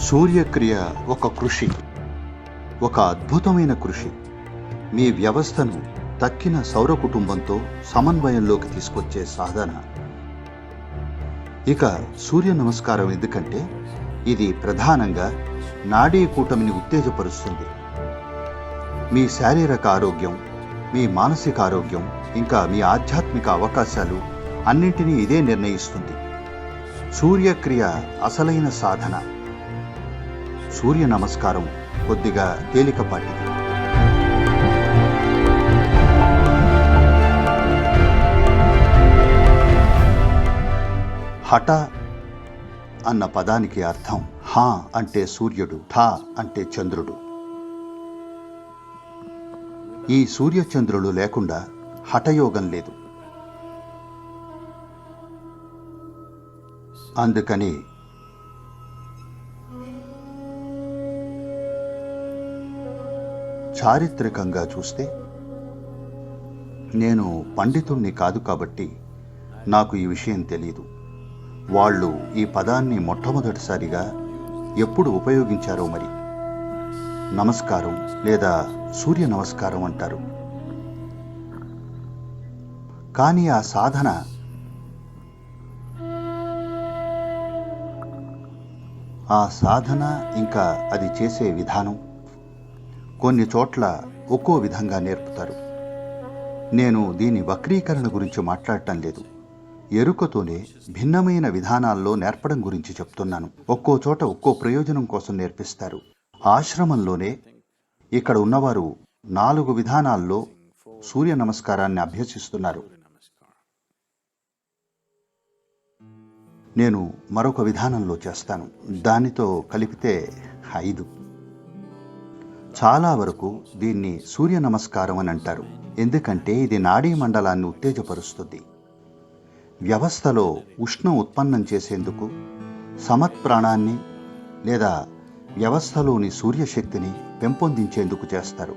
సూర్యక్రియ ఒక కృషి, ఒక అద్భుతమైన కృషి. మీ వ్యవస్థను తక్కిన సౌర కుటుంబంతో సమన్వయంలోకి తీసుకొచ్చే సాధన. ఇక సూర్య నమస్కారం ఎందుకంటే ఇది ప్రధానంగా నాడీ కూటమిని ఉత్తేజపరుస్తుంది. మీ శారీరక ఆరోగ్యం, మీ మానసిక ఆరోగ్యం, ఇంకా మీ ఆధ్యాత్మిక అవకాశాలు అన్నింటినీ ఇదే నిర్ణయిస్తుంది. సూర్యక్రియ అసలైన సాధన. సూర్య నమస్కారం కొద్దిగా తేలికపాటిది. హఠ అన్న పదానికి అర్థం హా అంటే సూర్యుడు, ఠా అంటే చంద్రుడు. ఈ సూర్యచంద్రులు లేకుండా హఠయోగం లేదు. అందుకని చారిత్రకంగా చూస్తే నేను పండితుణ్ణి కాదు కాబట్టి నాకు ఈ విషయం తెలియదు. వాళ్ళు ఈ పదాన్ని మొట్టమొదటిసారిగా ఎప్పుడు ఉపయోగించారో మరి. నమస్కారం లేదా సూర్య నమస్కారం అంటారు. కానీ ఆ సాధన ఇంకా అది చేసే విధానం కొన్ని చోట్ల ఒక్కో విధంగా నేర్పుతారు. నేను దీని వక్రీకరణ గురించి మాట్లాడటం లేదు. ఎరుకతోనే భిన్నమైన విధానాల్లో నేర్పడం గురించి చెప్తున్నాను. ఒక్కో చోట ఒక్కో ప్రయోజనం కోసం నేర్పిస్తారు. ఆశ్రమంలోనే ఇక్కడ ఉన్నవారు 4 విధానాల్లో సూర్య నమస్కారాన్ని అభ్యసిస్తున్నారు. నేను మరొక విధానంలో చేస్తాను. దానితో కలిపితే 5. చాలా వరకు దీన్ని సూర్య నమస్కారం అని అంటారు. ఎందుకంటే ఇది నాడీ మండలాన్ని ఉత్తేజపరుస్తుంది. వ్యవస్థలో ఉష్ణం ఉత్పన్నం చేసేందుకు సమత్ప్రాణాన్ని లేదా వ్యవస్థలోని సూర్యశక్తిని పెంపొందించేందుకు చేస్తారు.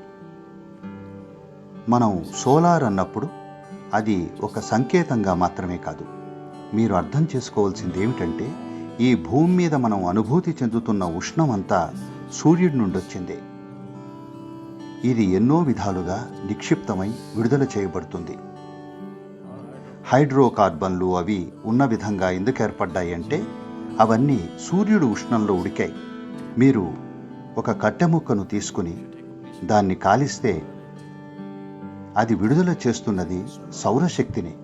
మనం సోలార్ అన్నప్పుడు అది ఒక సంకేతంగా మాత్రమే కాదు. మీరు అర్థం చేసుకోవాల్సింది ఏమిటంటే ఈ భూమి మీద మనం అనుభూతి చెందుతున్న ఉష్ణం అంతా సూర్యుడి నుండి వచ్చిందే. ఇది ఎన్నో విధాలుగా నిక్షిప్తమై విడుదల చేయబడుతుంది. హైడ్రోకార్బన్లు అవి ఉన్న విధంగా ఎందుకు ఏర్పడ్డాయి అంటే అవన్నీ సూర్యుడు ఉష్ణంలో ఉడికాయి. మీరు ఒక కట్టె ముక్కను తీసుకుని దాన్ని కాలిస్తే అది విడుదల చేస్తున్నది సౌరశక్తిని.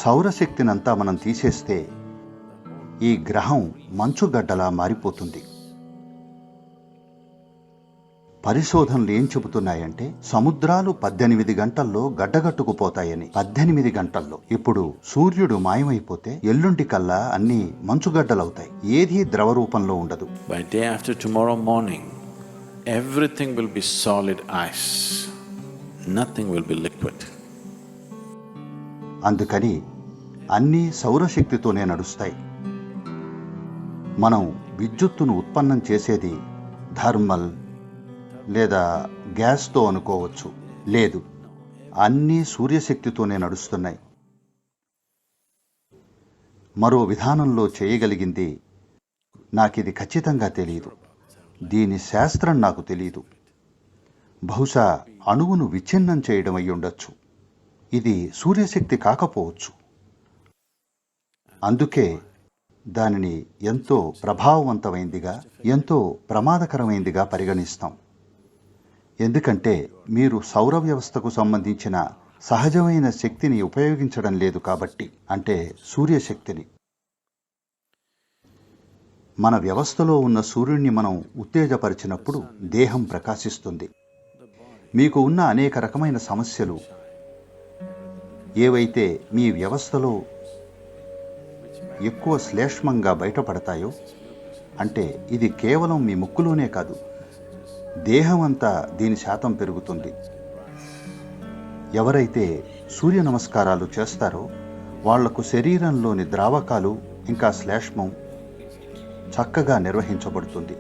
సౌరశక్తినంతా మనం తీసేస్తే ఈ గ్రహం మంచుగడ్డలా మారిపోతుంది. పరిశోధనలు ఏం చెబుతున్నాయంటే సముద్రాలు 18 గంటల్లో గడ్డగట్టుకుపోతాయని. 18 గంటల్లో. ఇప్పుడు సూర్యుడు మాయమైపోతే ఎల్లుండి కల్లా అన్ని మంచుగడ్డలవుతాయి. ఏదీ ద్రవ రూపంలో ఉండదు. By day after tomorrow morning, everything will be solid ice. Nothing will be liquid. అందుకని అన్నీ సౌరశక్తితోనే నడుస్తాయి. మనం విద్యుత్తును ఉత్పన్నం చేసేది థర్మల్ లేదా గ్యాస్తో అనుకోవచ్చు. లేదు, అన్నీ సూర్యశక్తితోనే నడుస్తున్నాయి. మరో విధానంలో చేయగలిగింది నాకిది ఖచ్చితంగా తెలియదు. దీని శాస్త్రం నాకు తెలియదు. బహుశా అణువును విచ్ఛిన్నం చేయడం అయి ఉండొచ్చు. ఇది సూర్యశక్తి కాకపోవచ్చు. అందుకే దానిని ఎంతో ప్రభావవంతమైందిగా, ఎంతో ప్రమాదకరమైందిగా పరిగణిస్తాం. ఎందుకంటే మీరు సౌర వ్యవస్థకు సంబంధించిన సహజమైన శక్తిని ఉపయోగించడం లేదు కాబట్టి, అంటే సూర్యశక్తిని. మన వ్యవస్థలో ఉన్న సూర్యుడిని మనం ఉత్తేజపరిచినప్పుడు దేహం ప్రకాశిస్తుంది. మీకు ఉన్న అనేక రకమైన సమస్యలు ఏవైతే మీ వ్యవస్థలో ఎక్కువ శ్లేష్మంగా బయటపడతాయో, అంటే ఇది కేవలం మీ ముక్కులోనే కాదు, దేహం అంతా దీని శాతం పెరుగుతుంది. ఎవరైతే సూర్య నమస్కారాలు చేస్తారో వాళ్లకు శరీరంలోని ద్రావకాలు ఇంకా శ్లేష్మం చక్కగా నిర్వహించబడుతుంది.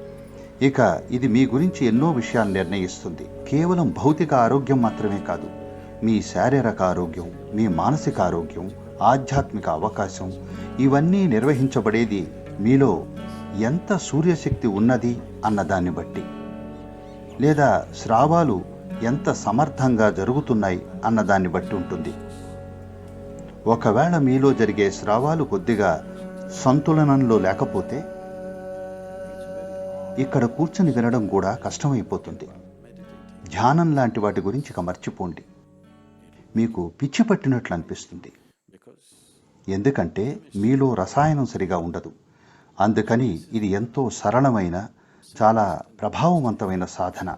ఇక ఇది మీ గురించి ఎన్నో విషయాలు నిర్ణయిస్తుంది. కేవలం భౌతిక ఆరోగ్యం మాత్రమే కాదు, మీ శారీరక ఆరోగ్యం, మీ మానసిక ఆరోగ్యం, ఆధ్యాత్మిక అవకాశం, ఇవన్నీ నిర్వహించబడేది మీలో ఎంత సూర్యశక్తి ఉన్నది అన్నదాన్ని బట్టి, లేదా స్రావాలు ఎంత సమర్థంగా జరుగుతున్నాయి అన్నదాన్ని బట్టి ఉంటుంది. ఒకవేళ మీలో జరిగే స్రావాలు కొద్దిగా సంతులనంలో లేకపోతే ఇక్కడ కూర్చొని వినడం కూడా కష్టమైపోతుంది. ధ్యానం లాంటి వాటి గురించి ఇక మర్చిపోండి. మీకు పిచ్చి పట్టినట్లు అనిపిస్తుంది. ఎందుకంటే మీలో రసాయనం సరిగా ఉండదు. అందుకని ఇది ఎంతో సరళమైన, చాలా ప్రభావవంతమైన సాధన.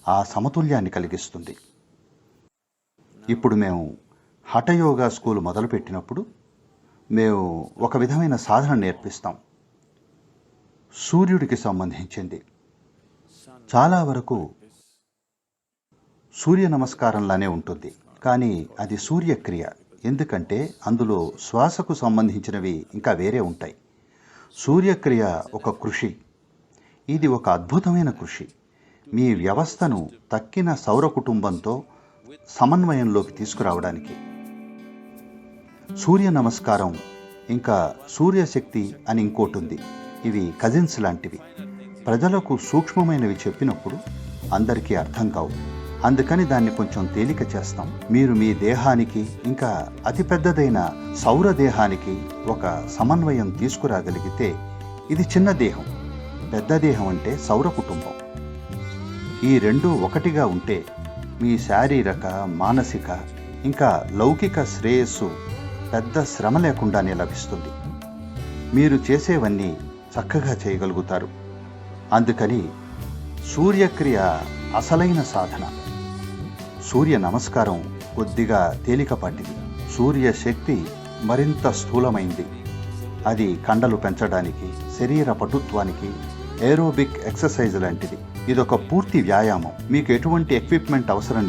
ఆ సమతుల్యాన్ని కలిగిస్తుంది. ఇప్పుడు మేము హఠయోగా స్కూల్ మొదలుపెట్టినప్పుడు మేము ఒక విధమైన సాధన నేర్పిస్తాం. సూర్యుడికి సంబంధించింది. చాలా వరకు సూర్య నమస్కారంలానే ఉంటుంది, కానీ అది సూర్యక్రియ. ఎందుకంటే అందులో శ్వాసకు సంబంధించినవి ఇంకా వేరే ఉంటాయి. సూర్యక్రియ ఒక కృషి. ఇది ఒక అద్భుతమైన కృషి. మీ వ్యవస్థను తక్కిన సౌర కుటుంబంతో సమన్వయంలోకి తీసుకురావడానికి. సూర్య నమస్కారం ఇంకా సూర్యశక్తి అని ఇంకోటి ఉంది. ఇవి కజిన్స్ లాంటివి. ప్రజలకు సూక్ష్మమైనవి చెప్పినప్పుడు అందరికీ అర్థం కావు. అందుకని దాన్ని కొంచెం తేలిక చేస్తాం. మీరు మీ దేహానికి ఇంకా అతిపెద్దదైన సౌర దేహానికి ఒక సమన్వయం తీసుకురాగలిగితే, ఇది చిన్న దేహం, పెద్ద దేహం అంటే సౌర కుటుంబం. ఈ రెండూ ఒకటిగా ఉంటే మీ శారీరక, మానసిక ఇంకా లౌకిక శ్రేయస్సు పెద్ద శ్రమ లేకుండానే లభిస్తుంది. మీరు చేసేవన్నీ చక్కగా చేయగలుగుతారు. అందుకని సూర్యక్రియ అసలైన సాధన. సూర్య నమస్కారం కొద్దిగా తేలికపాటిది. సూర్య శక్తి మరింత స్థూలమైంది. అది కండలు పెంచడానికి, శరీర పటుత్వానికి, ఏరోబిక్ ఎక్సర్సైజ్ లాంటిది. ఇదొక పూర్తి వ్యాయామం. మీకు ఎటువంటి ఎక్విప్మెంట్ అవసరం లేదు.